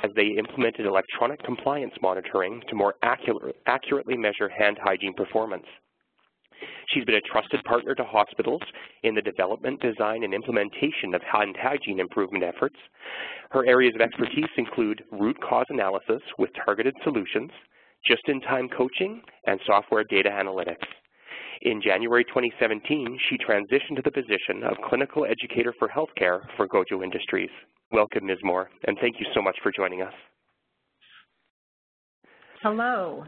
as they implemented electronic compliance monitoring to more accurately measure hand hygiene performance. She's been a trusted partner to hospitals in the development, design, and implementation of hand hygiene improvement efforts. Her areas of expertise include root cause analysis with targeted solutions, just-in-time coaching, and software data analytics. In January 2017, she transitioned to the position of Clinical Educator for Healthcare for Gojo Industries. Welcome, Ms. Moore, and thank you so much for joining us. Hello.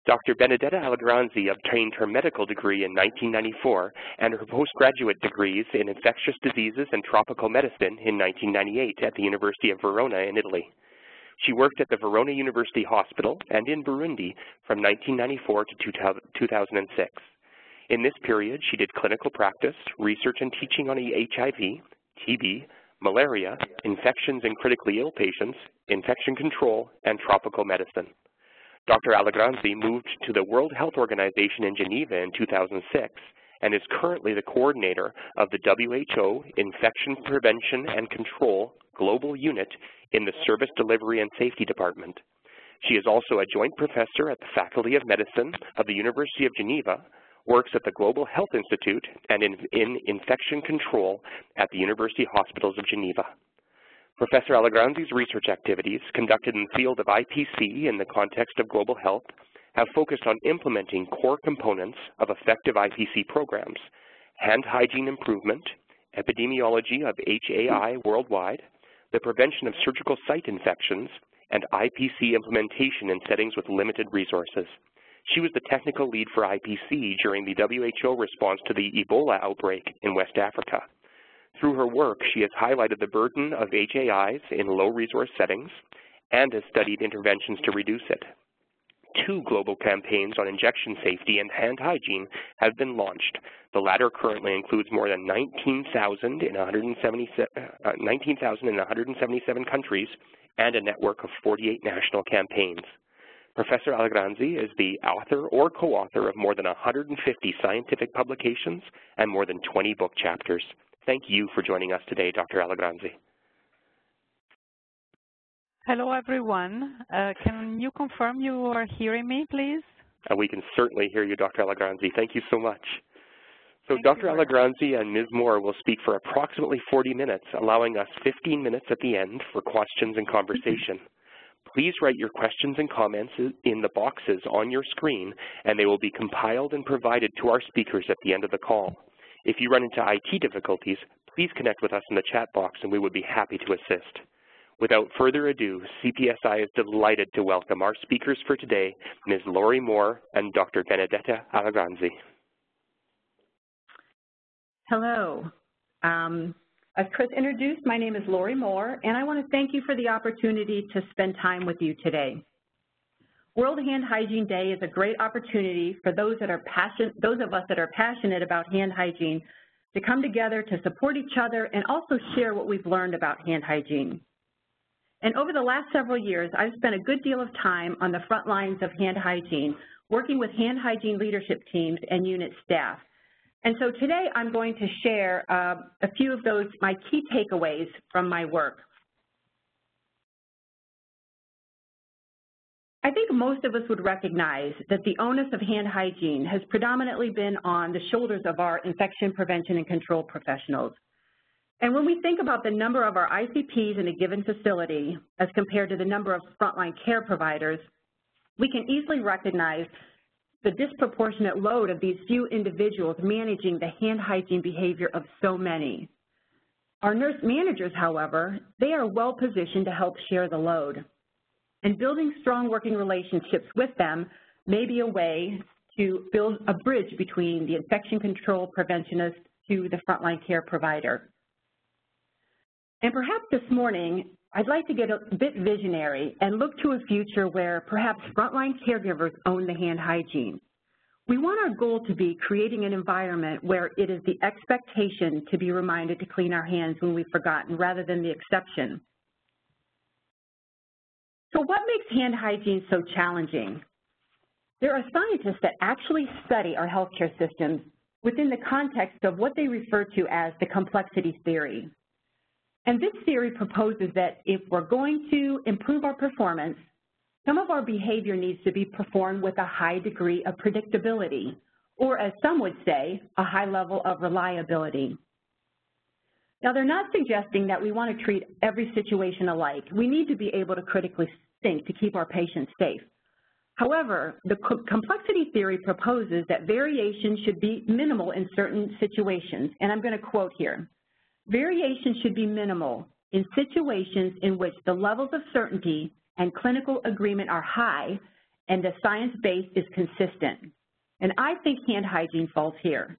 Dr. Benedetta Allegranzi obtained her medical degree in 1994 and her postgraduate degrees in infectious diseases and tropical medicine in 1998 at the University of Verona in Italy. She worked at the Verona University Hospital and in Burundi from 1994 to 2006. In this period, she did clinical practice, research and teaching on HIV, TB, malaria, infections in critically ill patients, infection control, and tropical medicine. Dr. Allegranzi moved to the World Health Organization in Geneva in 2006 and is currently the coordinator of the WHO Infection Prevention and Control Global Unit in the Service Delivery and Safety Department. She is also a joint professor at the Faculty of Medicine of the University of Geneva, works at the Global Health Institute, and in infection control at the University Hospitals of Geneva. Professor Allegranzi's research activities, conducted in the field of IPC in the context of global health, have focused on implementing core components of effective IPC programs, hand hygiene improvement, epidemiology of HAI worldwide, the prevention of surgical site infections, and IPC implementation in settings with limited resources. She was the technical lead for IPC during the WHO response to the Ebola outbreak in West Africa. Through her work, she has highlighted the burden of HAIs in low-resource settings and has studied interventions to reduce it. 2 global campaigns on injection safety and hand hygiene have been launched. The latter currently includes more than 19,000 in 177 countries and a network of 48 national campaigns. Professor Allegranzi is the author or co-author of more than 150 scientific publications and more than 20 book chapters. Thank you for joining us today, Dr. Allegranzi. Hello, everyone. Can you confirm you are hearing me, please? We can certainly hear you, Dr. Allegranzi. Thank you so much. So Dr. Allegranzi and Ms. Moore will speak for approximately 40 minutes, allowing us 15 minutes at the end for questions and conversation. Please write your questions and comments in the boxes on your screen, and they will be compiled and provided to our speakers at the end of the call. If you run into IT difficulties, please connect with us in the chat box and we would be happy to assist. Without further ado, CPSI is delighted to welcome our speakers for today, Ms. Lori Moore and Dr. Benedetta Allegranzi. Hello. As Chris introduced, my name is Lori Moore, and I want to thank you for the opportunity to spend time with you today. World Hand Hygiene Day is a great opportunity for those of us that are passionate about hand hygiene to come together to support each other and also share what we've learned about hand hygiene. And over the last several years, I've spent a good deal of time on the front lines of hand hygiene, working with hand hygiene leadership teams and unit staff. And so today I'm going to share a few of my key takeaways from my work. I think most of us would recognize that the onus of hand hygiene has predominantly been on the shoulders of our infection prevention and control professionals. And when we think about the number of our ICPs in a given facility as compared to the number of frontline care providers, we can easily recognize the disproportionate load of these few individuals managing the hand hygiene behavior of so many. Our nurse managers, however, they are well positioned to help share the load. And building strong working relationships with them may be a way to build a bridge between the infection control preventionist to the frontline care provider. And perhaps this morning, I'd like to get a bit visionary and look to a future where perhaps frontline caregivers own the hand hygiene. We want our goal to be creating an environment where it is the expectation to be reminded to clean our hands when we've forgotten rather than the exception. So what makes hand hygiene so challenging? There are scientists that actually study our healthcare systems within the context of what they refer to as the complexity theory. And this theory proposes that if we're going to improve our performance, some of our behavior needs to be performed with a high degree of predictability, or as some would say, a high level of reliability. Now, they're not suggesting that we want to treat every situation alike. We need to be able to critically think to keep our patients safe. However, the complexity theory proposes that variation should be minimal in certain situations, and I'm going to quote here. Variation should be minimal in situations in which the levels of certainty and clinical agreement are high and the science base is consistent. And I think hand hygiene falls here.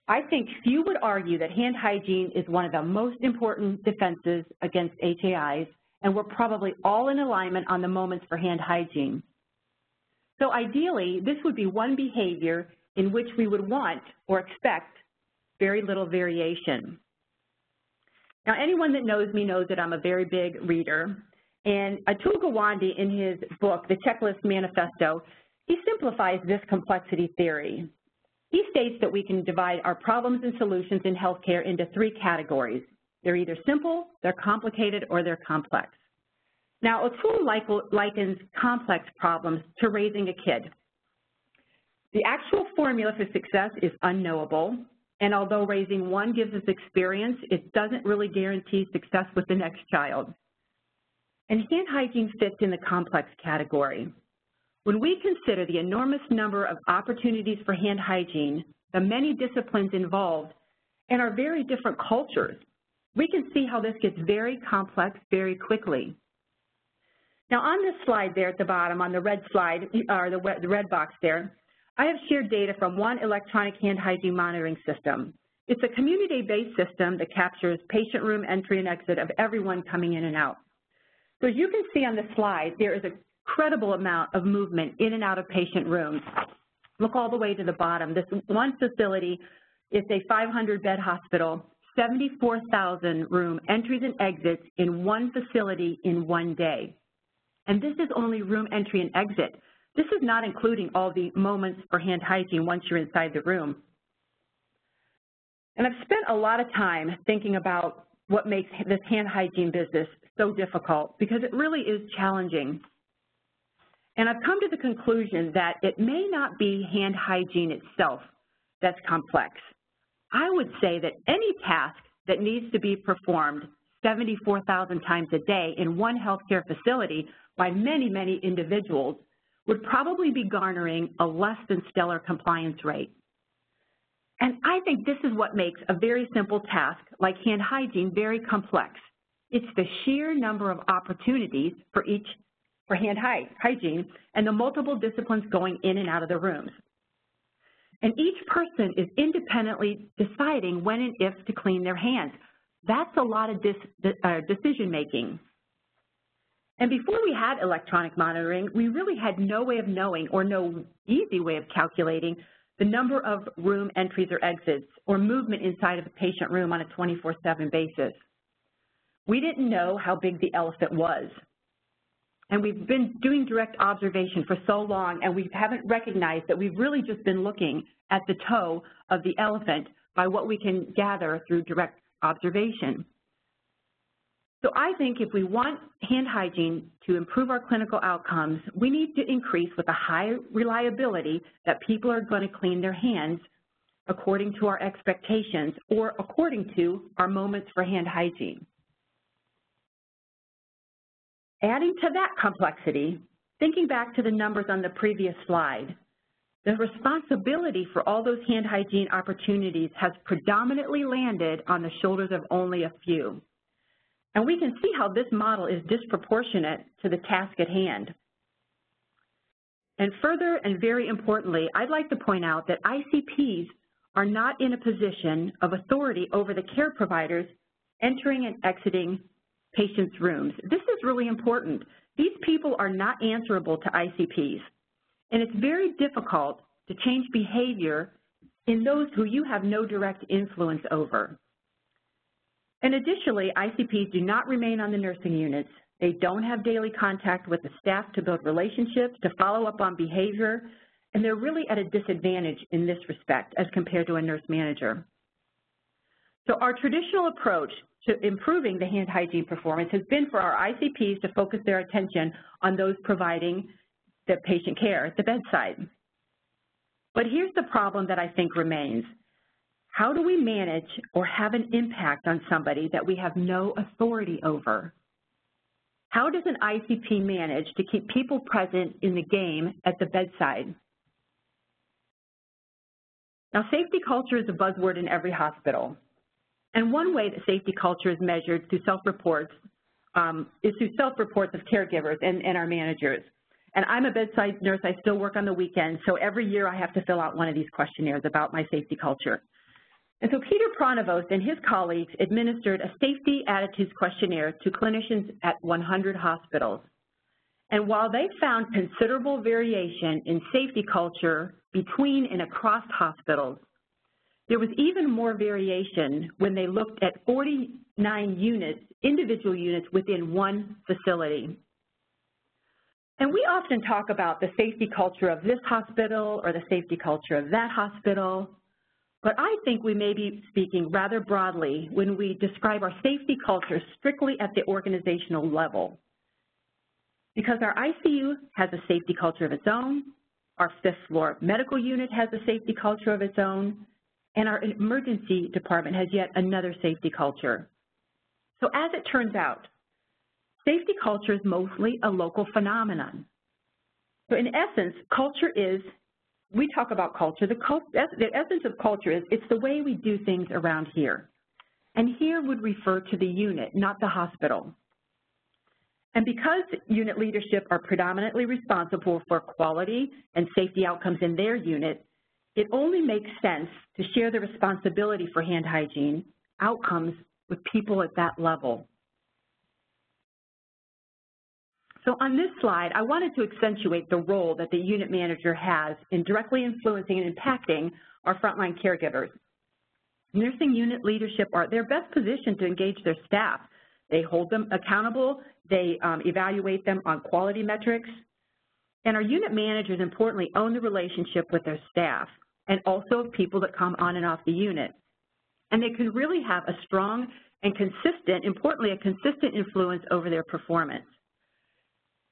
I think few would argue that hand hygiene is one of the most important defenses against HAIs, and we're probably all in alignment on the moments for hand hygiene. So ideally, this would be one behavior in which we would want or expect very little variation. Now, anyone that knows me knows that I'm a very big reader, and Atul Gawande, in his book, The Checklist Manifesto, he simplifies this complexity theory. He states that we can divide our problems and solutions in healthcare into three categories. They're either simple, they're complicated, or they're complex. Now, Atul likens complex problems to raising a kid. The actual formula for success is unknowable, and although raising one gives us experience, it doesn't really guarantee success with the next child. And hand hygiene fits in the complex category. When we consider the enormous number of opportunities for hand hygiene, the many disciplines involved, and our very different cultures, we can see how this gets very complex very quickly. Now, on this slide there at the bottom, on the red slide, or the red box there, I have shared data from one electronic hand hygiene monitoring system. It's a community-based system that captures patient room entry and exit of everyone coming in and out. So as you can see on the slide, there is a incredible amount of movement in and out of patient rooms. Look all the way to the bottom. This one facility is a 500-bed hospital, 74,000 room entries and exits in one facility in one day. And this is only room entry and exit. This is not including all the moments for hand hygiene once you're inside the room. And I've spent a lot of time thinking about what makes this hand hygiene business so difficult, because it really is challenging. And I've come to the conclusion that it may not be hand hygiene itself that's complex. I would say that any task that needs to be performed 74,000 times a day in one healthcare facility by many, many individuals would probably be garnering a less than stellar compliance rate. And I think this is what makes a very simple task like hand hygiene very complex. It's the sheer number of opportunities for hand hygiene and the multiple disciplines going in and out of the rooms. And each person is independently deciding when and if to clean their hands. That's a lot of decision making. And before we had electronic monitoring, we really had no way of knowing or no easy way of calculating the number of room entries or exits or movement inside of a patient room on a 24/7 basis. We didn't know how big the elephant was. And we've been doing direct observation for so long, and we haven't recognized that we've really just been looking at the toe of the elephant by what we can gather through direct observation. So I think if we want hand hygiene to improve our clinical outcomes, we need to increase with a high reliability that people are going to clean their hands according to our expectations or according to our moments for hand hygiene. Adding to that complexity, thinking back to the numbers on the previous slide, the responsibility for all those hand hygiene opportunities has predominantly landed on the shoulders of only a few. And we can see how this model is disproportionate to the task at hand. And further, and very importantly, I'd like to point out that ICPs are not in a position of authority over the care providers entering and exiting patients' rooms. This is really important. These people are not answerable to ICPs, and it's very difficult to change behavior in those who you have no direct influence over. And additionally, ICPs do not remain on the nursing units. They don't have daily contact with the staff to build relationships, to follow up on behavior, and they're really at a disadvantage in this respect as compared to a nurse manager. So our traditional approach to improving the hand hygiene performance has been for our ICPs to focus their attention on those providing the patient care at the bedside. But here's the problem that I think remains. How do we manage or have an impact on somebody that we have no authority over? How does an ICP manage to keep people present in the game at the bedside? Now, safety culture is a buzzword in every hospital. And one way that safety culture is measured through self-reports is through self-reports of caregivers and our managers. And I'm a bedside nurse. I still work on the weekends, so every year I have to fill out one of these questionnaires about my safety culture. And so Peter Pronovost and his colleagues administered a safety attitudes questionnaire to clinicians at 100 hospitals. And while they found considerable variation in safety culture between and across hospitals, there was even more variation when they looked at 49 units, individual units within one facility. And we often talk about the safety culture of this hospital or the safety culture of that hospital, but I think we may be speaking rather broadly when we describe our safety culture strictly at the organizational level. Because our ICU has a safety culture of its own, our 5th floor medical unit has a safety culture of its own, and our emergency department has yet another safety culture. So as it turns out, safety culture is mostly a local phenomenon. So in essence, culture is, we talk about culture, the essence of culture is it's the way we do things around here. And here would refer to the unit, not the hospital. And because unit leadership are predominantly responsible for quality and safety outcomes in their unit, it only makes sense to share the responsibility for hand hygiene outcomes with people at that level. So on this slide, I wanted to accentuate the role that the unit manager has in directly influencing and impacting our frontline caregivers. Nursing unit leadership they're best positioned to engage their staff. They hold them accountable, they evaluate them on quality metrics, and our unit managers importantly own the relationship with their staff and also people that come on and off the unit. And they can really have a strong and consistent, importantly, a consistent influence over their performance.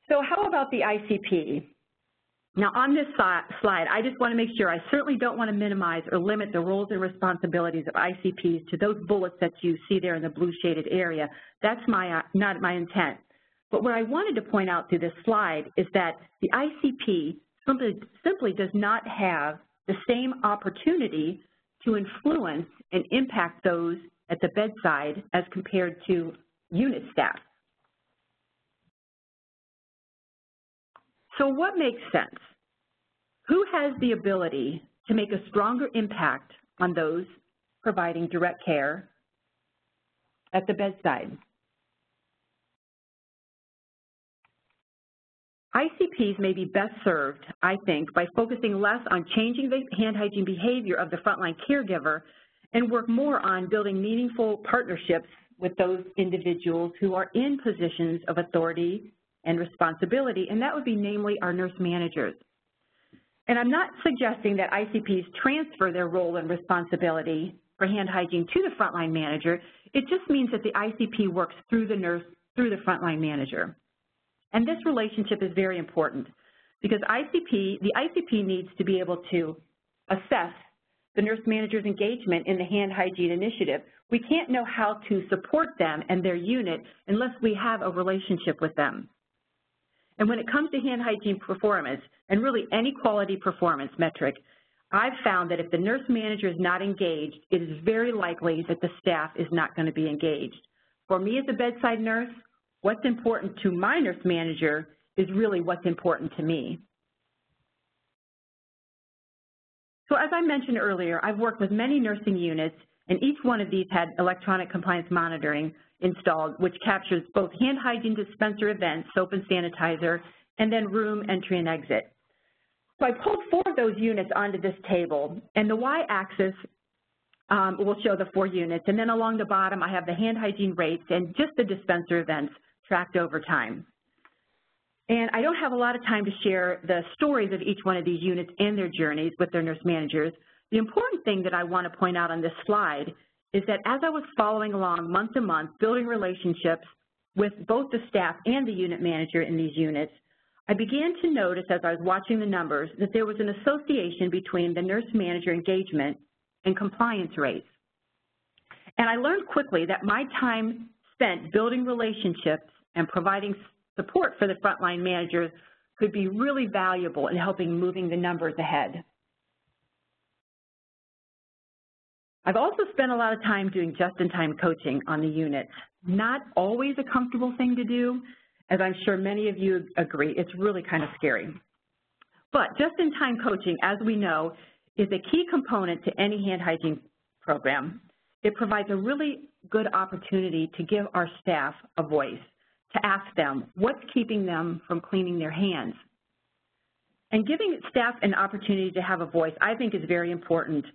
So how about the ICP? Now on this slide, I just want to make sure, I certainly don't want to minimize or limit the roles and responsibilities of ICPs to those bullets that you see there in the blue shaded area. That's not my intent. But what I wanted to point out through this slide is that the ICP simply does not have the same opportunity to influence and impact those at the bedside as compared to unit staff. So what makes sense? Who has the ability to make a stronger impact on those providing direct care at the bedside? ICPs may be best served, I think, by focusing less on changing the hand hygiene behavior of the frontline caregiver and work more on building meaningful partnerships with those individuals who are in positions of authority and responsibility, and that would be namely our nurse managers. And I'm not suggesting that ICPs transfer their role and responsibility for hand hygiene to the frontline manager. It just means that the ICP works through the nurse, through the frontline manager. And this relationship is very important because the ICP needs to be able to assess the nurse manager's engagement in the hand hygiene initiative. We can't know how to support them and their unit unless we have a relationship with them. And when it comes to hand hygiene performance, and really any quality performance metric, I've found that if the nurse manager is not engaged, it is very likely that the staff is not going to be engaged. For me as a bedside nurse, what's important to my nurse manager is really what's important to me. So as I mentioned earlier, I've worked with many nursing units, and each one of these had electronic compliance monitoring installed, which captures both hand hygiene dispenser events, soap and sanitizer, and then room entry and exit. So I pulled 4 of those units onto this table, and the y-axis will show the 4 units, and then along the bottom I have the hand hygiene rates and just the dispenser events tracked over time. And I don't have a lot of time to share the stories of each one of these units and their journeys with their nurse managers. The important thing that I want to point out on this slide is that as I was following along month to month, building relationships with both the staff and the unit manager in these units, I began to notice as I was watching the numbers that there was an association between the nurse manager engagement and compliance rates. And I learned quickly that my time spent building relationships and providing support for the frontline managers could be really valuable in helping moving the numbers ahead. I've also spent a lot of time doing just-in-time coaching on the units. Not always a comfortable thing to do, as I'm sure many of you agree. It's really kind of scary. But just-in-time coaching, as we know, is a key component to any hand hygiene program. It provides a really good opportunity to give our staff a voice, to ask them what's keeping them from cleaning their hands. And giving staff an opportunity to have a voice, I think, is very important.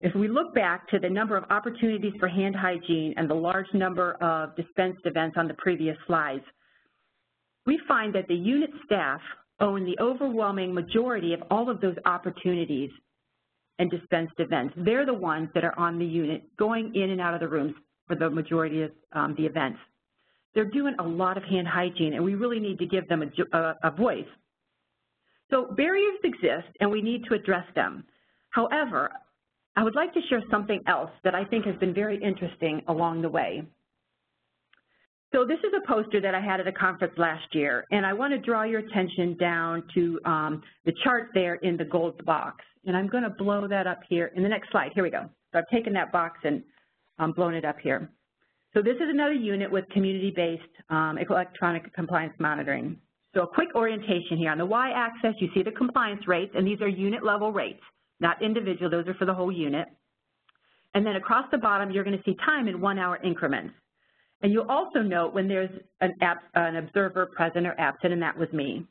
If we look back to the number of opportunities for hand hygiene and the large number of dispensed events on the previous slides, we find that the unit staff own the overwhelming majority of all of those opportunities and dispensed events. They're the ones that are on the unit going in and out of the rooms for the majority of the events. They're doing a lot of hand hygiene, and we really need to give them a voice. So barriers exist, and we need to address them. However, I would like to share something else that I think has been very interesting along the way. So this is a poster that I had at a conference last year, and I want to draw your attention down to the chart there in the gold box. And I'm going to blow that up here in the next slide. Here we go. So I've taken that box and blown it up here. So this is another unit with community-based electronic compliance monitoring. So a quick orientation here. On the y-axis, you see the compliance rates, and these are unit-level rates, not individual. Those are for the whole unit. And then across the bottom, you're going to see time in 1-hour increments. And you'll also note when there's an observer present or absent, and that was me.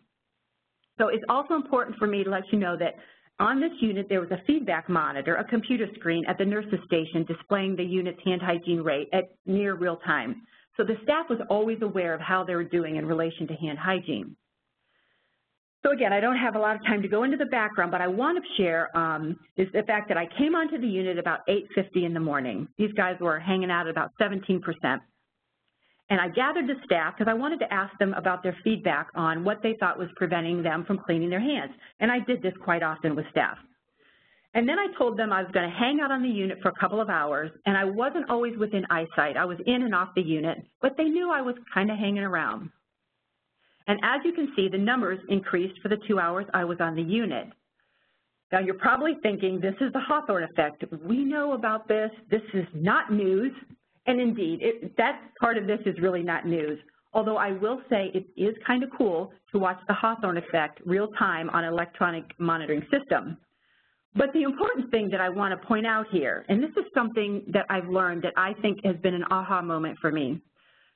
So it's also important for me to let you know that on this unit, there was a feedback monitor, a computer screen at the nurse's station displaying the unit's hand hygiene rate at near real time. So the staff was always aware of how they were doing in relation to hand hygiene. So again, I don't have a lot of time to go into the background, but I want to share is the fact that I came onto the unit about 8:50 in the morning. These guys were hanging out at about 17%. And I gathered the staff because I wanted to ask them about their feedback on what they thought was preventing them from cleaning their hands. And I did this quite often with staff. And then I told them I was going to hang out on the unit for a couple of hours, and I wasn't always within eyesight. I was in and off the unit, but they knew I was kind of hanging around. And as you can see, the numbers increased for the 2 hours I was on the unit. Now, you're probably thinking, this is the Hawthorne effect. We know about this. This is not news. And indeed, that part of this is really not news, although I will say it is kind of cool to watch the Hawthorne effect real time on an electronic monitoring system. But the important thing that I want to point out here, and this is something that I've learned that I think has been an aha moment for me.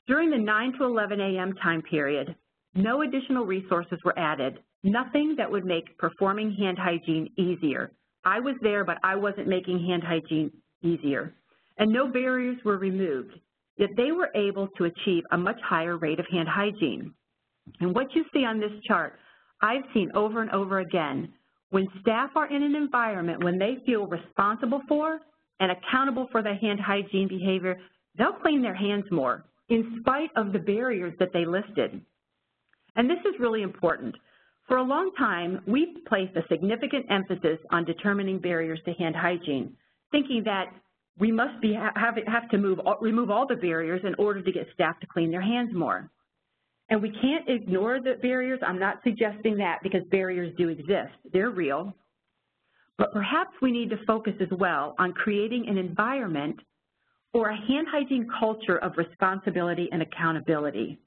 During the 9 to 11 a.m. time period, no additional resources were added, nothing that would make performing hand hygiene easier. I was there, but I wasn't making hand hygiene easier. And no barriers were removed, yet they were able to achieve a much higher rate of hand hygiene. And what you see on this chart, I've seen over and over again. When staff are in an environment when they feel responsible for and accountable for their hand hygiene behavior, they'll clean their hands more, in spite of the barriers that they listed. And this is really important. For a long time, we've placed a significant emphasis on determining barriers to hand hygiene, thinking that we must have to remove all the barriers in order to get staff to clean their hands more. And we can't ignore the barriers. I'm not suggesting that, because barriers do exist. They're real. But perhaps we need to focus as well on creating an environment or a hand hygiene culture of responsibility and accountability,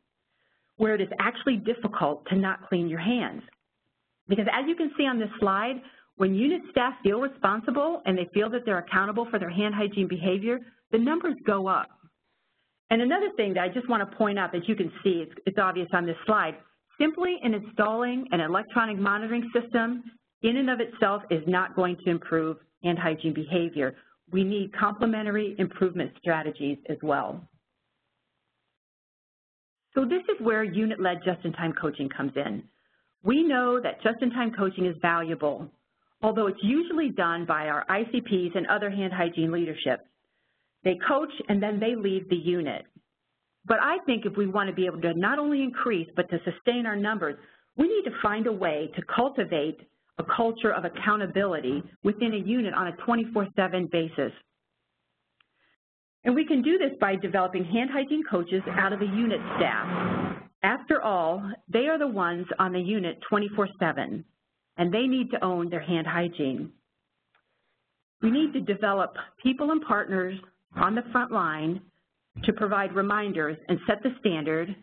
where it is actually difficult to not clean your hands. Because as you can see on this slide, when unit staff feel responsible and they feel that they're accountable for their hand hygiene behavior, the numbers go up. And another thing that I just want to point out that you can see, it's obvious on this slide, simply in installing an electronic monitoring system in and of itself is not going to improve hand hygiene behavior. We need complementary improvement strategies as well. So this is where unit-led just-in-time coaching comes in. We know that just-in-time coaching is valuable, although it's usually done by our ICPs and other hand hygiene leadership. they coach, and then they leave the unit. But I think if we want to be able to not only increase but to sustain our numbers, we need to find a way to cultivate a culture of accountability within a unit on a 24/7 basis. And we can do this by developing hand hygiene coaches out of the unit staff. After all, they are the ones on the unit 24/7, and they need to own their hand hygiene. We need to develop people and partners on the front line to provide reminders and set the standard,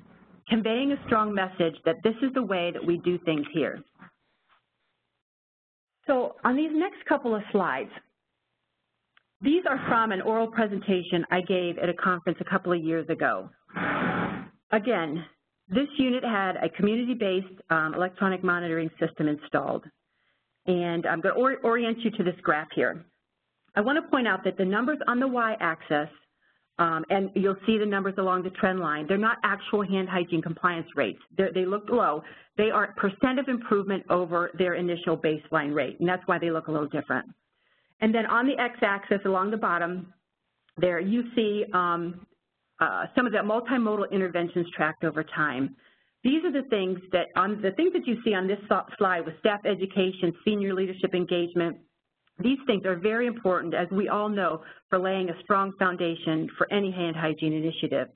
conveying a strong message that this is the way that we do things here. So on these next couple of slides, these are from an oral presentation I gave at a conference a couple of years ago. Again, this unit had a community-based electronic monitoring system installed. And I'm going to orient you to this graph here. I want to point out that the numbers on the y-axis, and you'll see the numbers along the trend line, they're not actual hand hygiene compliance rates. They look low. They are % of improvement over their initial baseline rate, and that's why they look a little different. And then on the x-axis along the bottom there, you see some of the multimodal interventions tracked over time. These are the things that you see on this slide with staff education, senior leadership engagement. These things are very important, as we all know, for laying a strong foundation for any hand hygiene initiative.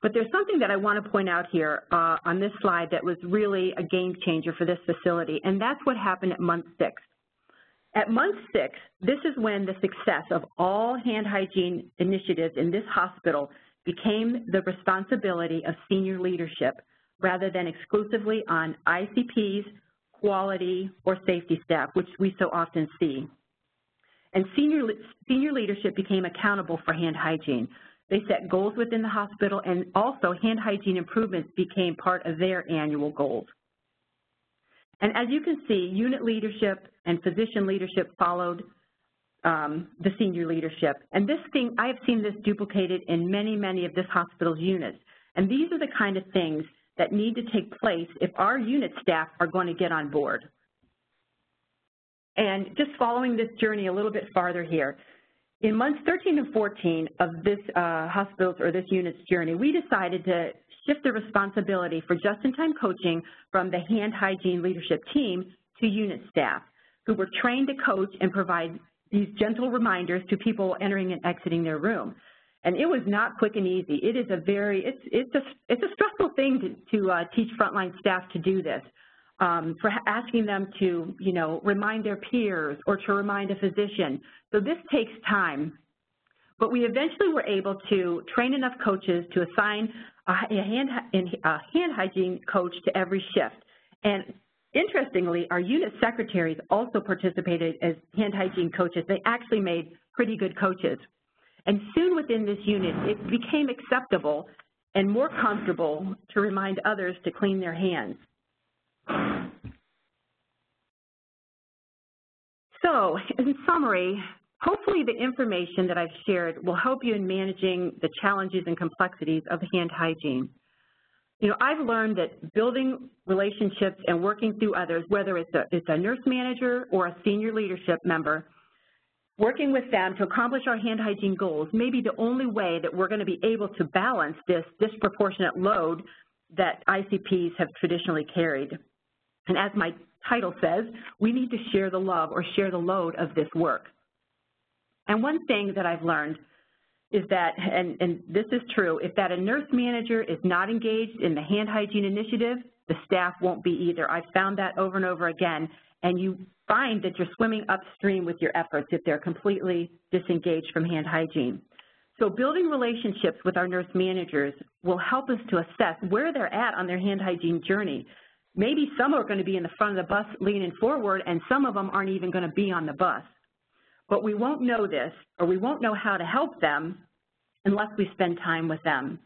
But there's something that I want to point out here on this slide that was really a game changer for this facility, and that's what happened at month 6. At month 6, this is when the success of all hand hygiene initiatives in this hospital became the responsibility of senior leadership rather than exclusively on ICPs, quality, or safety staff, which we so often see. And senior leadership became accountable for hand hygiene. They set goals within the hospital, and also hand hygiene improvements became part of their annual goals. And as you can see, unit leadership and physician leadership followed the senior leadership. And I have seen this duplicated in many of this hospital's units. And these are the kind of things that need to take place if our unit staff are going to get on board. And just following this journey a little bit farther here, in months 13 and 14 of this hospital's or this unit's journey, we decided to shift the responsibility for just-in-time coaching from the hand hygiene leadership team to unit staff, who were trained to coach and provide these gentle reminders to people entering and exiting their room. And it was not quick and easy. It is it's a stressful thing to teach frontline staff to do this, for asking them to, remind their peers or to remind a physician. So this takes time. But we eventually were able to train enough coaches to assign a hand hygiene coach to every shift. And interestingly, our unit secretaries also participated as hand hygiene coaches. They actually made pretty good coaches. And soon within this unit, it became acceptable and more comfortable to remind others to clean their hands. So, in summary, hopefully the information that I've shared will help you in managing the challenges and complexities of hand hygiene. I've learned that building relationships and working through others, whether it's a nurse manager or a senior leadership member, working with them to accomplish our hand hygiene goals may be the only way that we're going to be able to balance this disproportionate load that ICPs have traditionally carried. And as my title says, we need to share the love or share the load of this work. And one thing that I've learned is that, and this is true, if that a nurse manager is not engaged in the hand hygiene initiative, the staff won't be either. I've found that over and over again, and you find that you're swimming upstream with your efforts if they're completely disengaged from hand hygiene. So building relationships with our nurse managers will help us to assess where they're at on their hand hygiene journey. Maybe some are going to be in the front of the bus leaning forward, and some of them aren't even going to be on the bus. But we won't know this, or we won't know how to help them unless we spend time with them.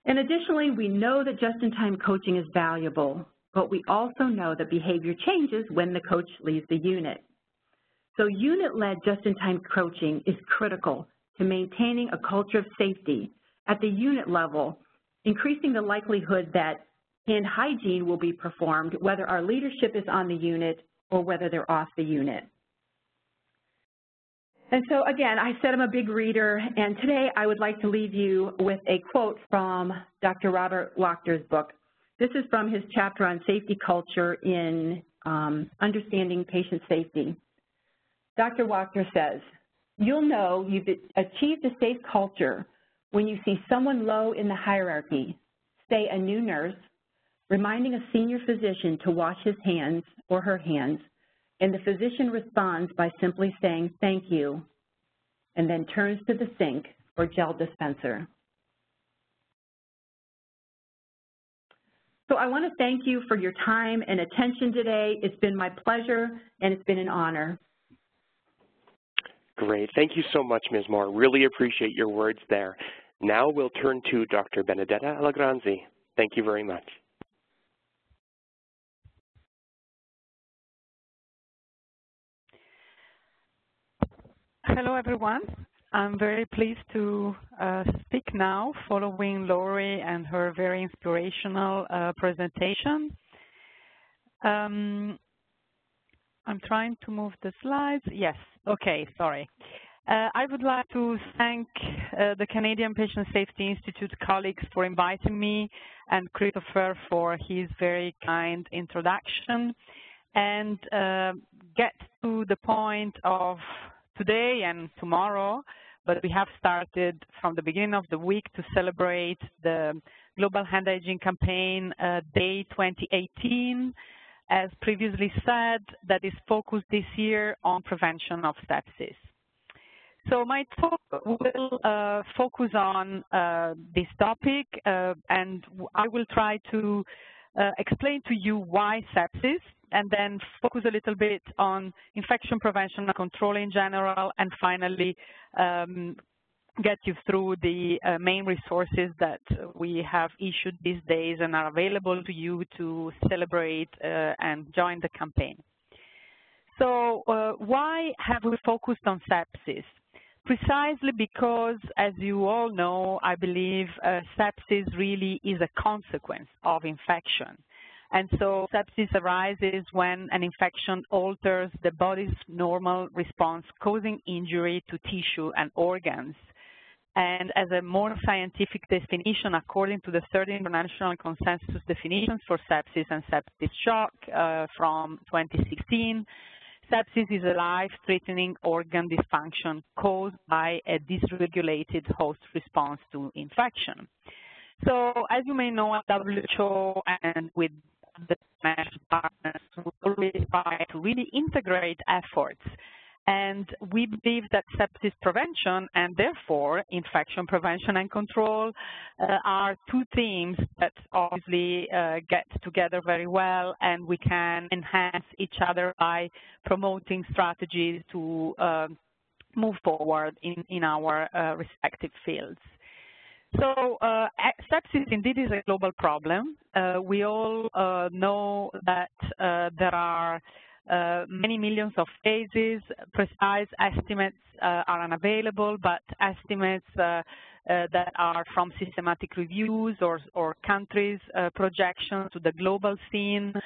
And additionally, we know that just-in-time coaching is valuable, but we also know that behavior changes when the coach leaves the unit. So unit-led just-in-time coaching is critical to maintaining a culture of safety at the unit level, increasing the likelihood that hand hygiene will be performed, whether our leadership is on the unit or whether they're off the unit. And so again, I said I'm a big reader, and today I would like to leave you with a quote from Dr. Robert Wachter's book. This is from his chapter on safety culture in Understanding Patient Safety. Dr. Wachter says, "You'll know you've achieved a safe culture when you see someone low in the hierarchy, say a new nurse, reminding a senior physician to wash his hands or her hands, and the physician responds by simply saying, 'Thank you,' and then turns to the sink or gel dispenser." So I want to thank you for your time and attention today. It's been my pleasure, and it's been an honor. Great. Thank you so much, Ms. Moore. Really appreciate your words there. Now we'll turn to Dr. Benedetta Allegranzi. Thank you very much. Hello, everyone. I'm very pleased to speak now following Lori and her very inspirational presentation. I'm trying to move the slides. Yes, okay, sorry. I would like to thank the Canadian Patient Safety Institute colleagues for inviting me and Christopher for his very kind introduction, and get to the point of today and tomorrow, but we have started from the beginning of the week to celebrate the Global Hand Hygiene Campaign Day 2018, as previously said, that is focused this year on prevention of sepsis. So my talk will focus on this topic, and I will try to explain to you why sepsis, and then focus a little bit on infection prevention and control in general, and finally get you through the main resources that we have issued these days and are available to you to celebrate and join the campaign. So why have we focused on sepsis? Precisely because, as you all know, I believe sepsis really is a consequence of infection. And so sepsis arises when an infection alters the body's normal response, causing injury to tissue and organs. And as a more scientific definition, according to the Third International Consensus Definitions for Sepsis and Sepsis Shock from 2016, sepsis is a life-threatening organ dysfunction caused by a dysregulated host response to infection. So as you may know, at WHO and with the international partners, we always try to really integrate efforts. And we believe that sepsis prevention and therefore infection prevention and control are two themes that obviously get together very well, and we can enhance each other by promoting strategies to move forward in our respective fields. So sepsis indeed is a global problem. We all know that there are many millions of cases. Precise estimates are unavailable, but estimates that are from systematic reviews or countries' projections to the global scene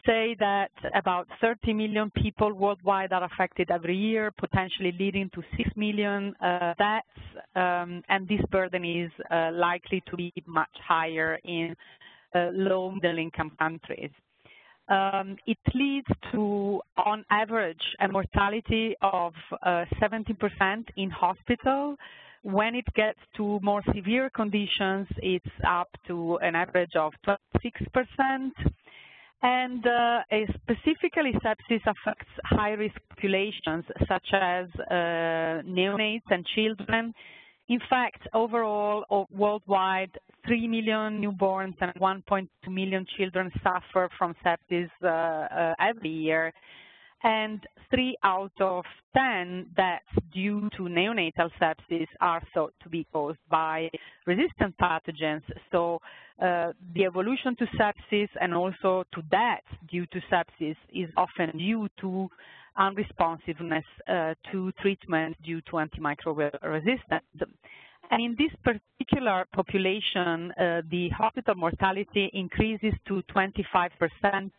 say that about 30 million people worldwide are affected every year, potentially leading to 6 million deaths, and this burden is likely to be much higher in low middle-income countries. It leads to, on average, a mortality of 70% in hospital. When it gets to more severe conditions, it's up to an average of 26%. And specifically, sepsis affects high-risk populations, such as neonates and children. In fact, overall, worldwide, 3 million newborns and 1.2 million children suffer from sepsis every year, and 3 out of 10 deaths due to neonatal sepsis are thought to be caused by resistant pathogens. So the evolution to sepsis and also to deaths due to sepsis is often due to unresponsiveness to treatment due to antimicrobial resistance. And in this particular population, the hospital mortality increases to 25%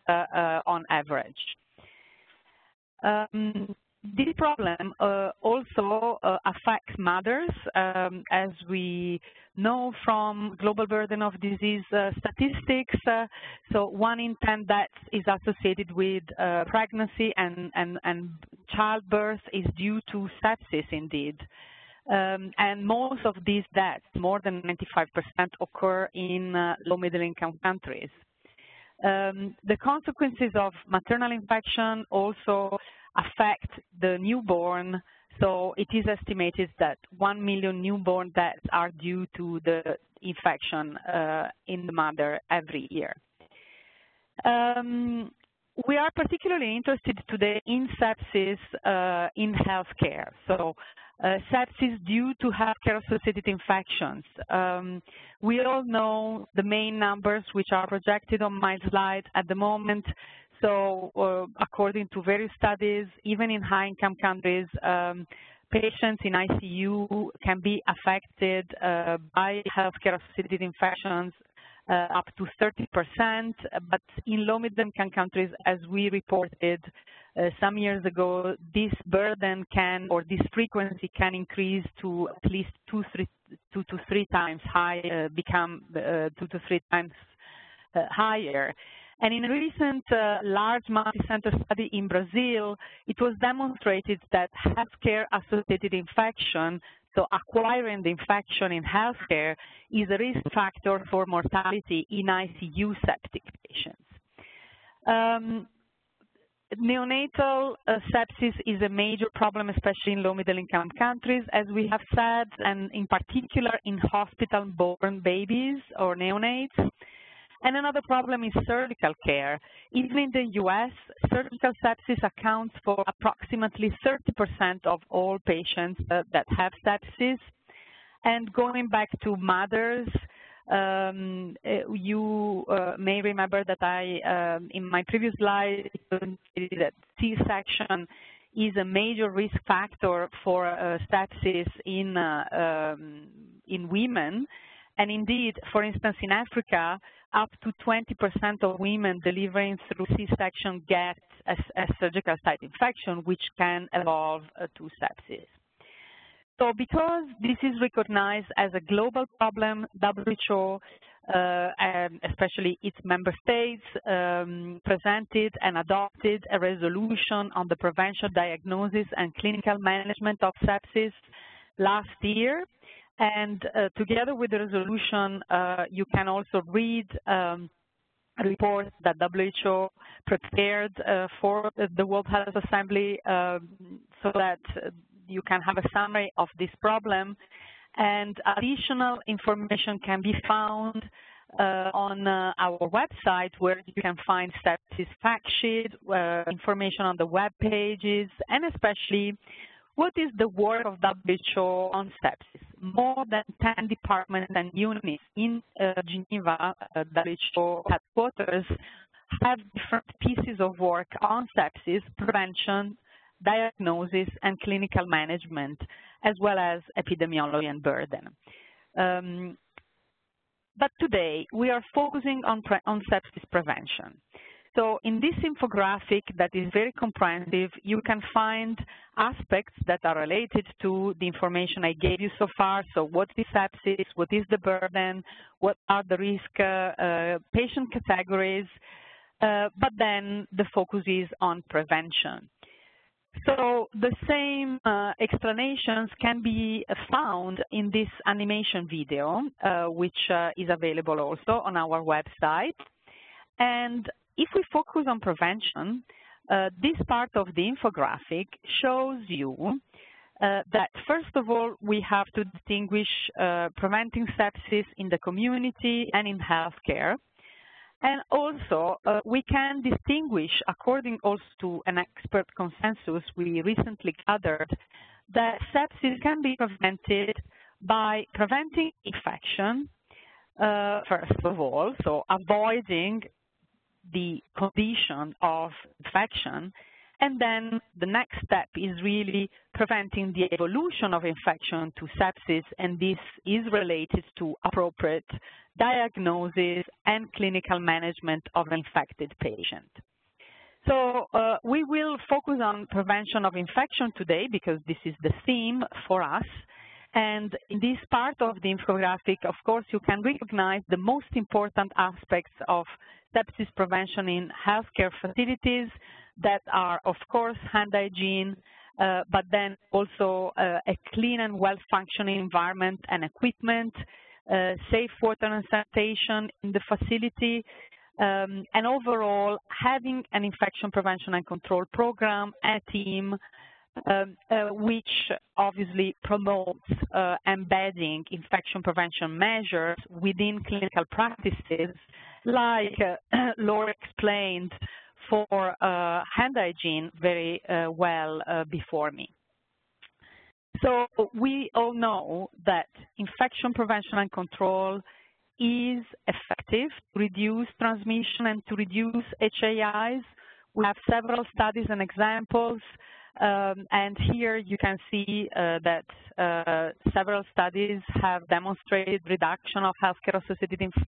on average. This problem also affects mothers, as we know from global burden of disease statistics. So 1 in 10 deaths is associated with pregnancy, and childbirth is due to sepsis indeed. And most of these deaths, more than 95%, occur in low middle income countries. The consequences of maternal infection also affect the newborn, so it is estimated that 1 million newborn deaths are due to the infection in the mother every year. We are particularly interested today in sepsis in healthcare. So sepsis due to healthcare-associated infections. We all know the main numbers which are projected on my slide at the moment. So according to various studies, even in high-income countries, patients in ICU can be affected by healthcare-associated infections up to 30%, but in low-middle-income countries, as we reported some years ago, this burden can, or this frequency can increase to at least two to three times high, become 2 to 3 times higher. And in a recent large multi-center study in Brazil, it was demonstrated that healthcare-associated infection, so acquiring the infection in healthcare, is a risk factor for mortality in ICU septic patients. Neonatal sepsis is a major problem, especially in low-middle-income countries, as we have said, and in particular in hospital-born babies or neonates. And another problem is surgical care. Even in the US, surgical sepsis accounts for approximately 30% of all patients that have sepsis. And going back to mothers, you may remember that I, in my previous slide, that C-section is a major risk factor for sepsis in women. And indeed, for instance, in Africa, up to 20% of women delivering through C-section get a surgical site infection, which can evolve to sepsis. So because this is recognized as a global problem, WHO, especially its member states, presented and adopted a resolution on the prevention, diagnosis, and clinical management of sepsis last year. And together with the resolution, you can also read a report that WHO prepared for the World Health Assembly so that you can have a summary of this problem. And additional information can be found on our website, where you can find sepsis fact sheet, information on the web pages, and especially what is the work of WHO on sepsis. More than 10 departments and units in Geneva, WHO headquarters, have different pieces of work on sepsis, prevention, diagnosis, and clinical management, as well as epidemiology and burden. But today, we are focusing on sepsis prevention. So in this infographic that is very comprehensive, you can find aspects that are related to the information I gave you so far. So what is sepsis, what is the burden, what are the risk patient categories, but then the focus is on prevention. So the same explanations can be found in this animation video, which is available also on our website. And if we focus on prevention, this part of the infographic shows you that, first of all, we have to distinguish preventing sepsis in the community and in healthcare. And also, we can distinguish, according also to an expert consensus we recently gathered, that sepsis can be prevented by preventing infection, first of all, so avoiding the condition of infection, and then the next step is really preventing the evolution of infection to sepsis, and this is related to appropriate diagnosis and clinical management of infected patient. So we will focus on prevention of infection today because this is the theme for us. And in this part of the infographic, of course, you can recognize the most important aspects of sepsis prevention in healthcare facilities that are, of course, hand hygiene, but then also a clean and well-functioning environment and equipment, safe water and sanitation in the facility, and overall having an infection prevention and control program and team which obviously promotes embedding infection prevention measures within clinical practices, like Laura explained for hand hygiene very well before me. So we all know that infection prevention and control is effective to reduce transmission and to reduce HAIs. We have several studies and examples, and here you can see that several studies have demonstrated reduction of healthcare-associated infection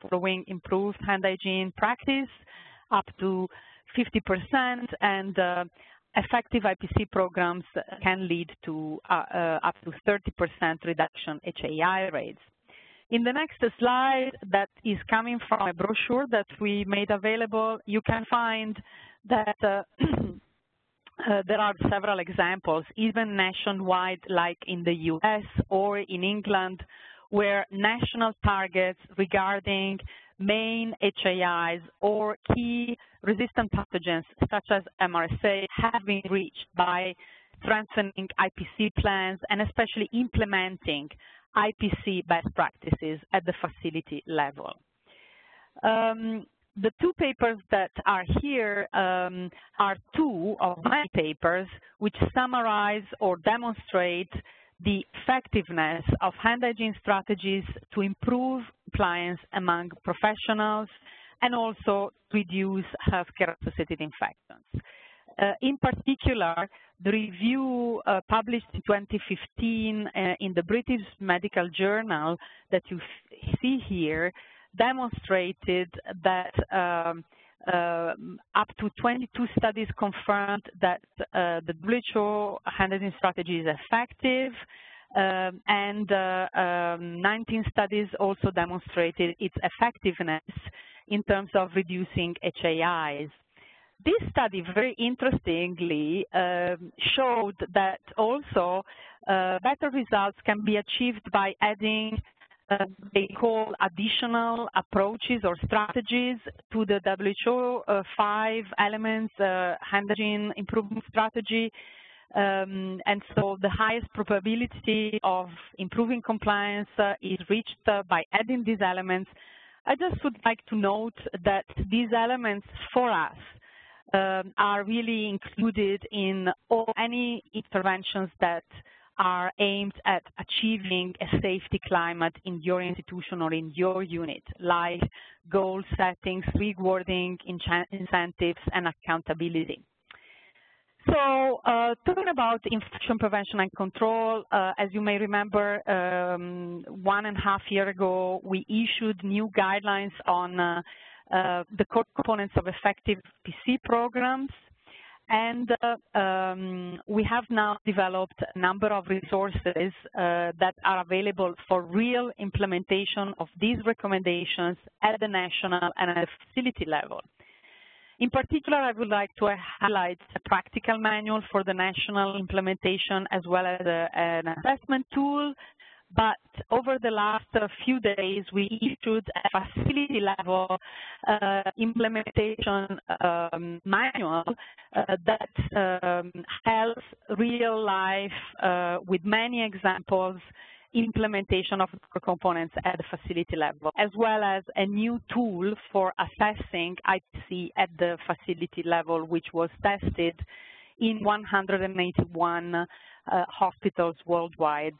following improved hand hygiene practice up to 50%, and effective IPC programs can lead to up to 30% reduction HAI rates. In the next slide that is coming from a brochure that we made available, you can find that there are several examples, even nationwide, like in the US or in England, where national targets regarding main HAIs or key resistant pathogens such as MRSA have been reached by strengthening IPC plans and especially implementing IPC best practices at the facility level. The two papers that are here are two of my papers which summarize or demonstrate the effectiveness of hand hygiene strategies to improve compliance among professionals and also reduce healthcare-associated infections. In particular, the review published in 2015 in the British Medical Journal that you see here demonstrated that up to 22 studies confirmed that the WHO hand hygiene strategy is effective, and 19 studies also demonstrated its effectiveness in terms of reducing HAIs. This study, very interestingly, showed that also better results can be achieved by adding they call additional approaches or strategies to the WHO 5 elements hand hygiene improvement strategy. And so the highest probability of improving compliance is reached by adding these elements. I just would like to note that these elements for us are really included in any interventions that are aimed at achieving a safety climate in your institution or in your unit, like goal settings, rewarding, incentives, and accountability. So talking about infection prevention and control, as you may remember, 1.5 years ago, we issued new guidelines on the core components of effective PC programs. And we have now developed a number of resources that are available for real implementation of these recommendations at the national and at the facility level. In particular, I would like to highlight a practical manual for the national implementation as well as an assessment tool. But over the last few days, we issued a facility-level implementation manual that helps real-life, with many examples, implementation of components at the facility level, as well as a new tool for assessing IPC at the facility level, which was tested in 181 hospitals worldwide.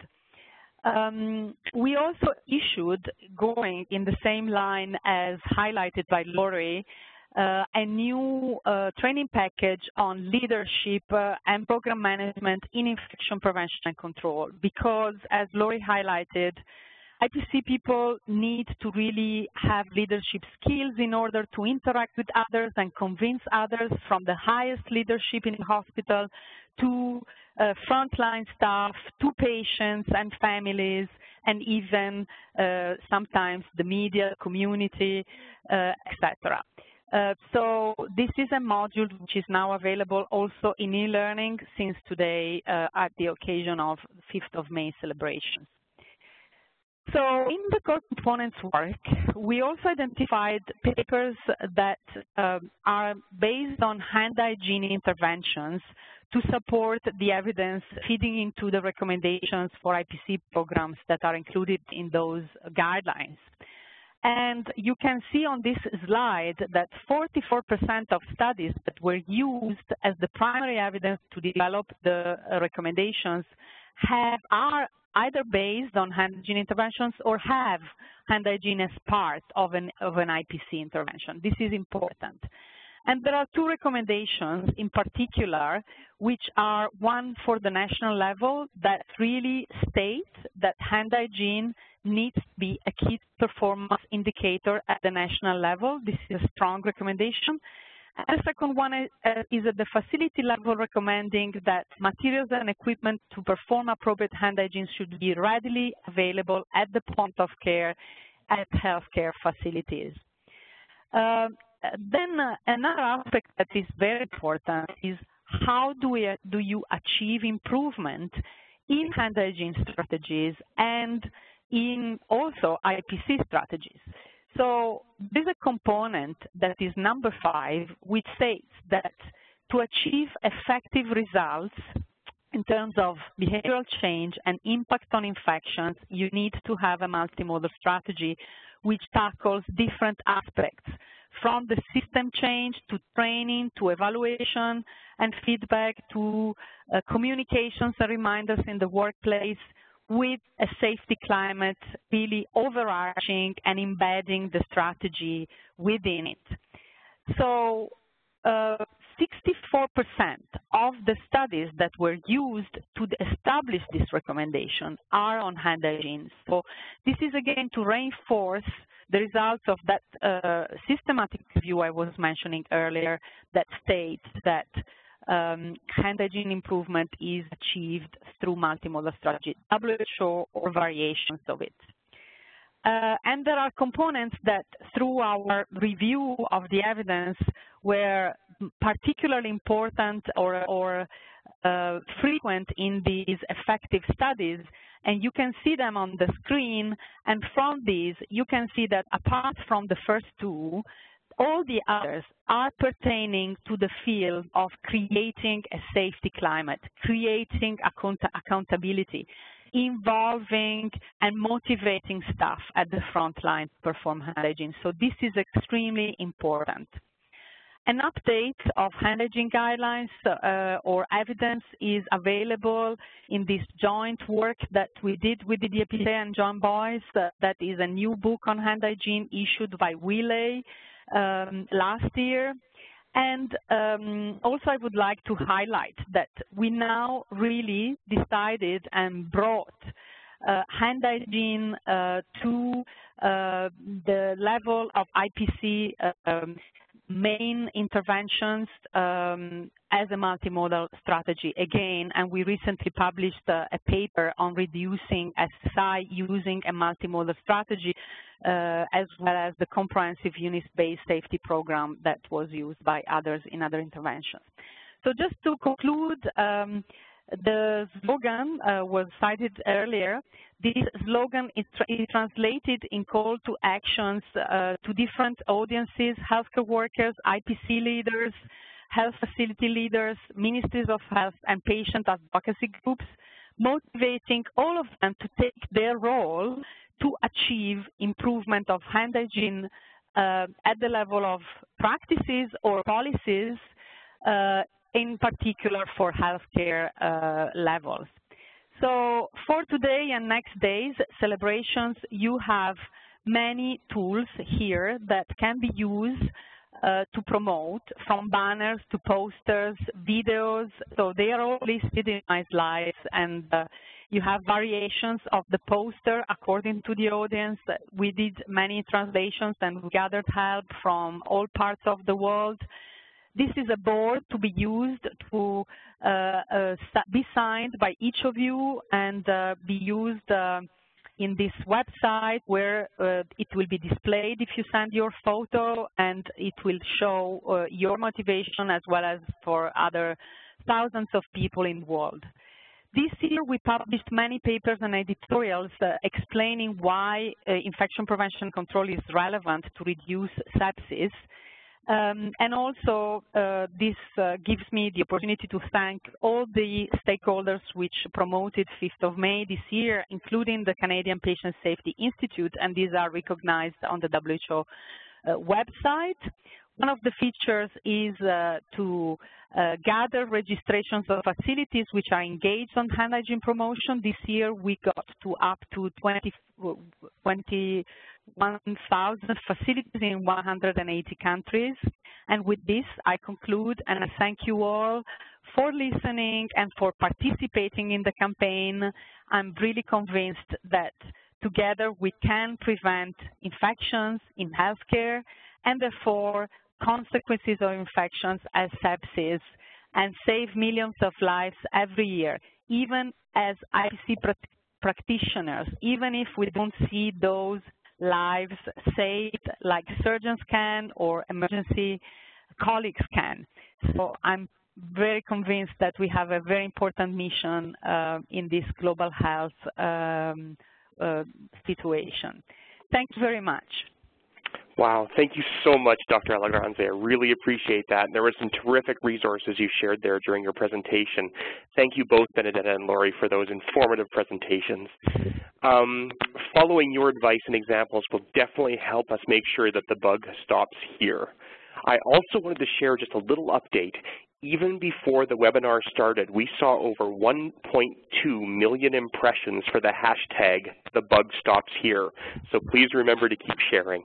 We also issued, going in the same line as highlighted by Lori, a new training package on leadership and program management in infection prevention and control, because as Lori highlighted, IPC people need to really have leadership skills in order to interact with others and convince others, from the highest leadership in the hospital to frontline staff, to patients and families, and even sometimes the media, community, etc. So this is a module which is now available also in e-learning since today at the occasion of 5th of May celebrations. So in the core components work, we also identified papers that are based on hand hygiene interventions to support the evidence feeding into the recommendations for IPC programs that are included in those guidelines. And you can see on this slide that 44% of studies that were used as the primary evidence to develop the recommendations are either based on hand hygiene interventions or have hand hygiene as part of an IPC intervention. This is important. And there are two recommendations in particular, which are one for the national level that really states that hand hygiene needs to be a key performance indicator at the national level. This is a strong recommendation. And the second one is at the facility level, recommending that materials and equipment to perform appropriate hand hygiene should be readily available at the point of care at healthcare facilities. Then another aspect that is very important is how do you achieve improvement in hand hygiene strategies and in also IPC strategies. So there's a component that is number 5, which states that to achieve effective results in terms of behavioral change and impact on infections, you need to have a multimodal strategy which tackles different aspects, from the system change to training to evaluation and feedback to communications and reminders in the workplace, with a safety climate really overarching and embedding the strategy within it. So 64% of the studies that were used to establish this recommendation are on hand hygiene. So this is again to reinforce the results of that systematic review I was mentioning earlier that states that hand hygiene improvement is achieved through multimodal strategy, WHO or variations of it. And there are components that through our review of the evidence were particularly important or frequent in these effective studies, and you can see them on the screen. And from these, you can see that apart from the first two, all the others are pertaining to the field of creating a safety climate, creating accountability, involving and motivating staff at the front line to perform hand hygiene. So this is extremely important. An update of hand hygiene guidelines or evidence is available in this joint work that we did with the DAPT and John Boyce. That is a new book on hand hygiene issued by Wiley last year. And also I would like to highlight that we now really decided and brought hand hygiene to the level of IPC main interventions as a multimodal strategy again, and we recently published a paper on reducing SSI using a multimodal strategy as well as the comprehensive unit-based safety program that was used by others in other interventions. So just to conclude, the slogan was cited earlier. This slogan is translated in call to actions to different audiences: healthcare workers, IPC leaders, health facility leaders, ministries of health, and patient advocacy groups, motivating all of them to take their role to achieve improvement of hand hygiene at the level of practices or policies, in particular for healthcare levels. So for today and next days celebrations, you have many tools here that can be used to promote, from banners to posters, videos. So they are all listed in my slides, and you have variations of the poster according to the audience. We did many translations and we gathered help from all parts of the world. This is a board to be used to be signed by each of you and be used in this website where it will be displayed if you send your photo, and it will show your motivation as well as for other thousands of people in the world. This year we published many papers and editorials explaining why infection prevention control is relevant to reduce sepsis. And also, this gives me the opportunity to thank all the stakeholders which promoted 5th of May this year, including the Canadian Patient Safety Institute, and these are recognized on the WHO website. One of the features is to gather registrations of facilities which are engaged on hand hygiene promotion. This year we got to up to 21,000 facilities in 180 countries. And with this, I conclude, and I thank you all for listening and for participating in the campaign. I'm really convinced that together we can prevent infections in healthcare and therefore consequences of infections as sepsis, and save millions of lives every year, even as IPC practitioners, even if we don't see those lives saved like surgeons can or emergency colleagues can. So I'm very convinced that we have a very important mission in this global health situation. Thanks very much. Wow, thank you so much, Dr. Allegranze. I really appreciate that. And there were some terrific resources you shared there during your presentation. Thank you both, Benedetta and Lori, for those informative presentations. Following your advice and examples will definitely help us make sure that the bug stops here. I also wanted to share just a little update. Even before the webinar started, we saw over 1.2 million impressions for the hashtag #TheBugStopsHere. So please remember to keep sharing.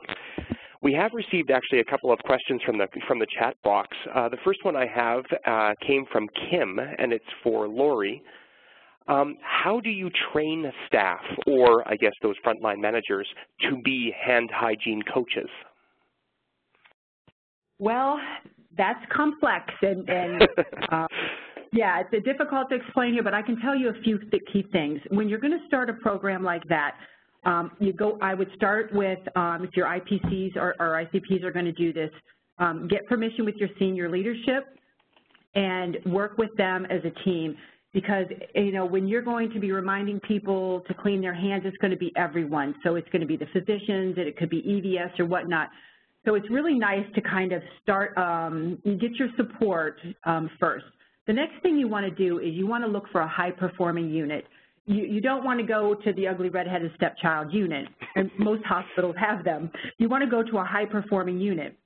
We have received actually a couple of questions from the chat box. The first one I have came from Kim, and it's for Lori. How do you train staff, or I guess those frontline managers, to be hand hygiene coaches? Well, that's complex, and yeah, it's difficult to explain here, but I can tell you a few key things. When you're going to start a program like that, I would start with, if your IPCs or ICPs are going to do this, get permission with your senior leadership and work with them as a team. Because, you know, when you're going to be reminding people to clean their hands, it's going to be everyone. So it's going to be the physicians, and it could be EVS or whatnot. So it's really nice to kind of start, get your support first. The next thing you want to do is you want to look for a high-performing unit. You don't want to go to the ugly redheaded stepchild unit, and most hospitals have them. You want to go to a high-performing unit,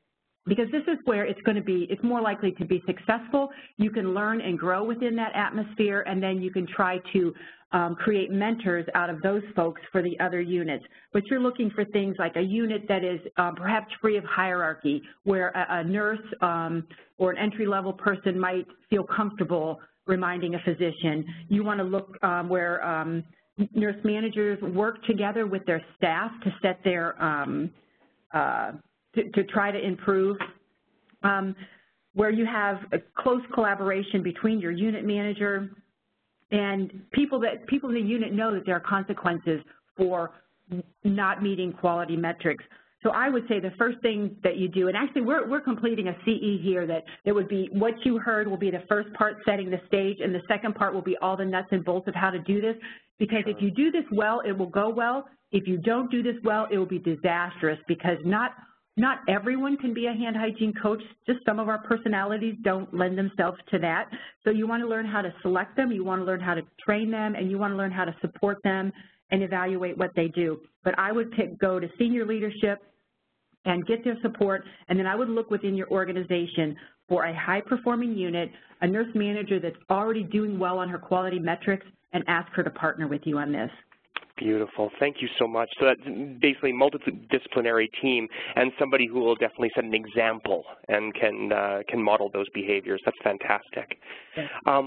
because this is where it's going to be, it's more likely to be successful. You can learn and grow within that atmosphere, and then you can try to create mentors out of those folks for the other units. But you're looking for things like a unit that is perhaps free of hierarchy, where a nurse or an entry-level person might feel comfortable reminding a physician. You want to look where nurse managers work together with their staff to set their to try to improve, where you have a close collaboration between your unit manager and people in the unit know that there are consequences for not meeting quality metrics. So I would say the first thing that you do, and actually we're completing a CE here that it would be what you heard will be the first part, setting the stage, and the second part will be all the nuts and bolts of how to do this. Because if you do this well, it will go well. If you don't do this well, it will be disastrous, because not everyone can be a hand hygiene coach. Just some of our personalities don't lend themselves to that. So you want to learn how to select them, you want to learn how to train them, and you want to learn how to support them and evaluate what they do. But I would go to senior leadership and get their support, and then I would look within your organization for a high-performing unit, a nurse manager that's already doing well on her quality metrics, and ask her to partner with you on this. Beautiful. Thank you so much. So that's basically a multidisciplinary team and somebody who will definitely set an example and can model those behaviors. That's fantastic.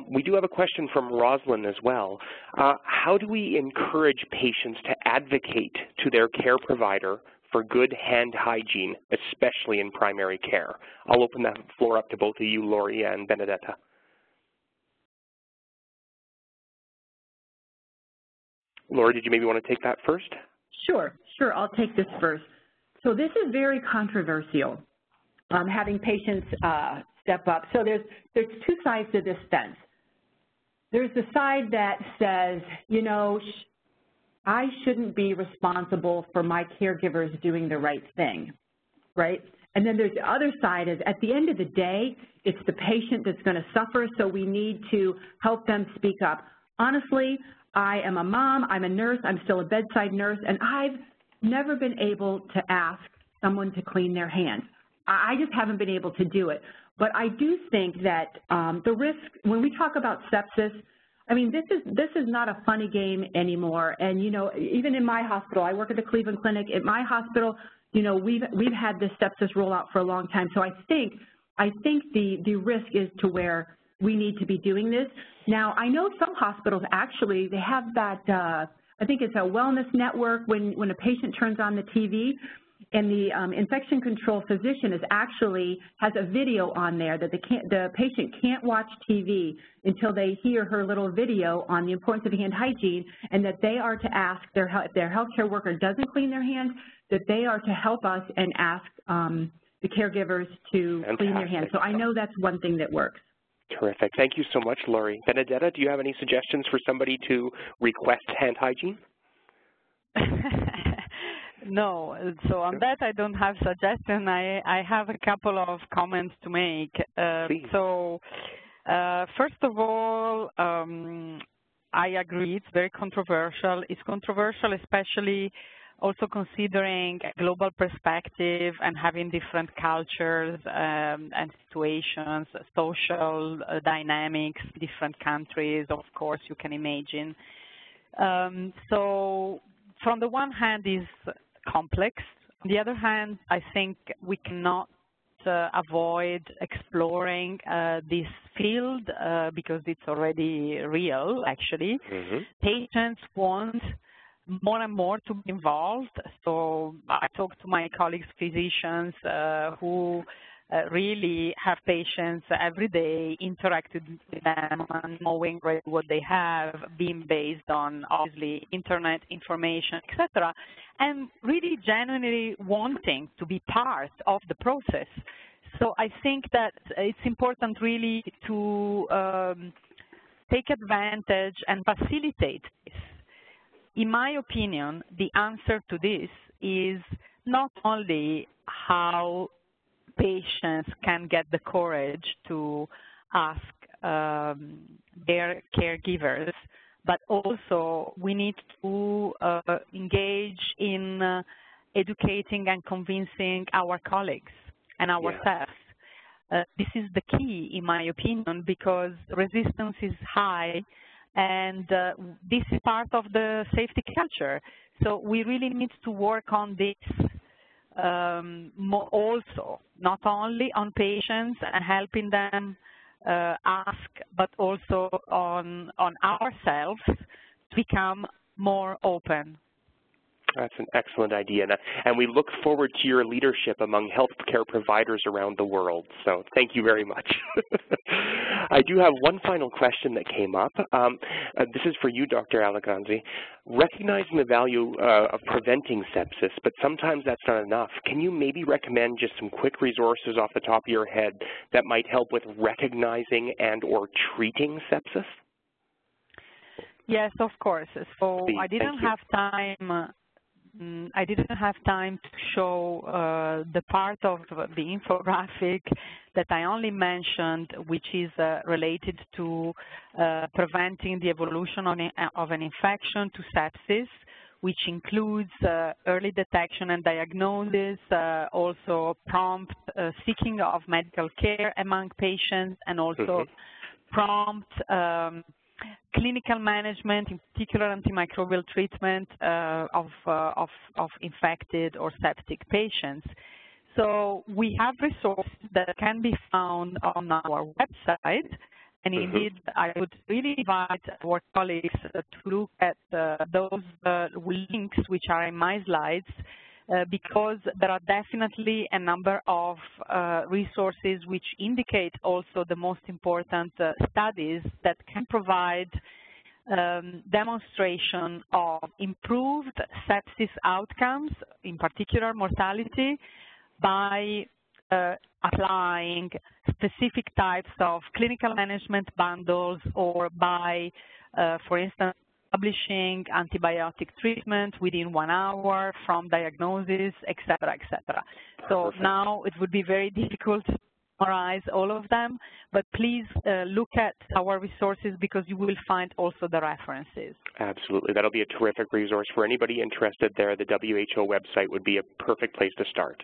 We do have a question from Rosalind as well. How do we encourage patients to advocate to their care provider for good hand hygiene, especially in primary care? I'll open the floor up to both of you, Lori and Benedetta. Lori, did you maybe want to take that first? Sure. I'll take this first. So this is very controversial, having patients step up. So there's two sides to this fence. There's the side that says, you know, I shouldn't be responsible for my caregivers doing the right thing, right? And then there's the other side is, at the end of the day, it's the patient that's going to suffer, so we need to help them speak up. Honestly, I am a mom, I'm a nurse, I'm still a bedside nurse, and I've never been able to ask someone to clean their hands. I just haven't been able to do it. But I do think that the risk, when we talk about sepsis, I mean, this is not a funny game anymore. And, you know, even in my hospital, I work at the Cleveland Clinic. At my hospital, you know, we've had this sepsis rollout for a long time. So I think the risk is to where we need to be doing this. Now, I know some hospitals actually, they have that, I think it's a wellness network when a patient turns on the TV, and the infection control physician has a video on there that the patient can't watch TV until they hear her little video on the importance of hand hygiene, and that they are to ask if their healthcare worker doesn't clean their hands, that they are to help us and ask the caregivers to clean their hands. So I know that's one thing that works. Terrific. Thank you so much, Lori. Benedetta, do you have any suggestions for somebody to request hand hygiene? No. So on that, I don't have suggestion. I have a couple of comments to make. First of all, I agree it's very controversial. It's controversial especially also considering a global perspective and having different cultures and situations, social dynamics, different countries, of course, you can imagine. So from the one hand is complex. On the other hand, I think we cannot avoid exploring this field because it's already real, actually. Patients want more and more to be involved. So I talk to my colleagues, physicians, who really have patients every day, interacted with them, and knowing what they have, being based on, obviously, internet information, etc., and really genuinely wanting to be part of the process. So I think that it's important really to take advantage and facilitate this. In my opinion, the answer to this is not only how patients can get the courage to ask their caregivers, but also we need to engage in educating and convincing our colleagues and ourselves. This is the key, in my opinion, because resistance is high, and this is part of the safety culture. So we really need to work on this also, not only on patients and helping them ask, but also on ourselves to become more open. That's an excellent idea, and we look forward to your leadership among healthcare providers around the world. So thank you very much. I do have one final question that came up. This is for you, Dr. Allegranzi. Recognizing the value of preventing sepsis, but sometimes that's not enough. Can you maybe recommend just some quick resources off the top of your head that might help with recognizing and or treating sepsis? Yes, of course. So I didn't have time. I didn't have time to show the part of the infographic that I only mentioned, which is related to preventing the evolution of an infection to sepsis, which includes early detection and diagnosis, also prompt seeking of medical care among patients, and also prompt clinical management, in particular antimicrobial treatment of infected or septic patients. So we have resources that can be found on our website. And indeed, I would really invite our colleagues to look at those links which are in my slides, because there are definitely a number of resources which indicate also the most important studies that can provide demonstration of improved sepsis outcomes, in particular mortality, by applying specific types of clinical management bundles, or by, for instance, publishing antibiotic treatment within 1 hour from diagnosis, et cetera, et cetera. So Perfect. now it would be very difficult to summarize all of them, but please look at our resources, because you will find also the references. Absolutely. That'll be a terrific resource for anybody interested there. The WHO website would be a perfect place to start.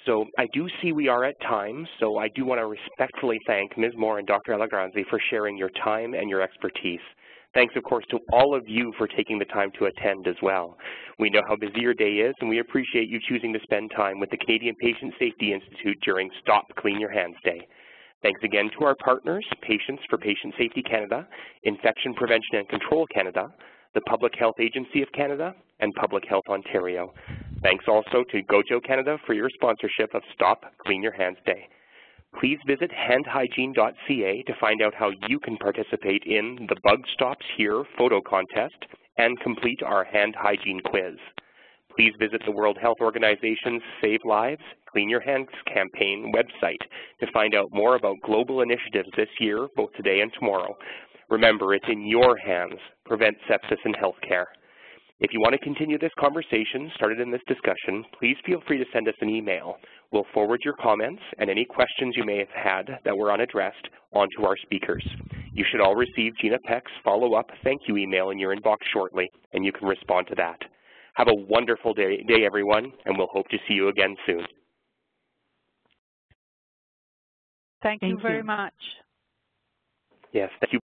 So I do see we are at time, so I do want to respectfully thank Ms. Moore and Dr. Allegranzi for sharing your time and your expertise. Thanks, of course, to all of you for taking the time to attend as well. We know how busy your day is, and we appreciate you choosing to spend time with the Canadian Patient Safety Institute during Stop Clean Your Hands Day. Thanks again to our partners, Patients for Patient Safety Canada, Infection Prevention and Control Canada, the Public Health Agency of Canada, and Public Health Ontario. Thanks also to Gojo Canada for your sponsorship of Stop Clean Your Hands Day. Please visit handhygiene.ca to find out how you can participate in the Bug Stops Here photo contest and complete our hand hygiene quiz. Please visit the World Health Organization's Save Lives, Clean Your Hands campaign website to find out more about global initiatives this year, both today and tomorrow. Remember, it's in your hands. Prevent sepsis in healthcare. If you want to continue this conversation started in this discussion, please feel free to send us an email. We'll forward your comments and any questions you may have had that were unaddressed onto our speakers. You should all receive Gina Peck's follow-up thank you email in your inbox shortly, and you can respond to that. Have a wonderful day everyone, and we'll hope to see you again soon. Thank you very much. Yes, thank you.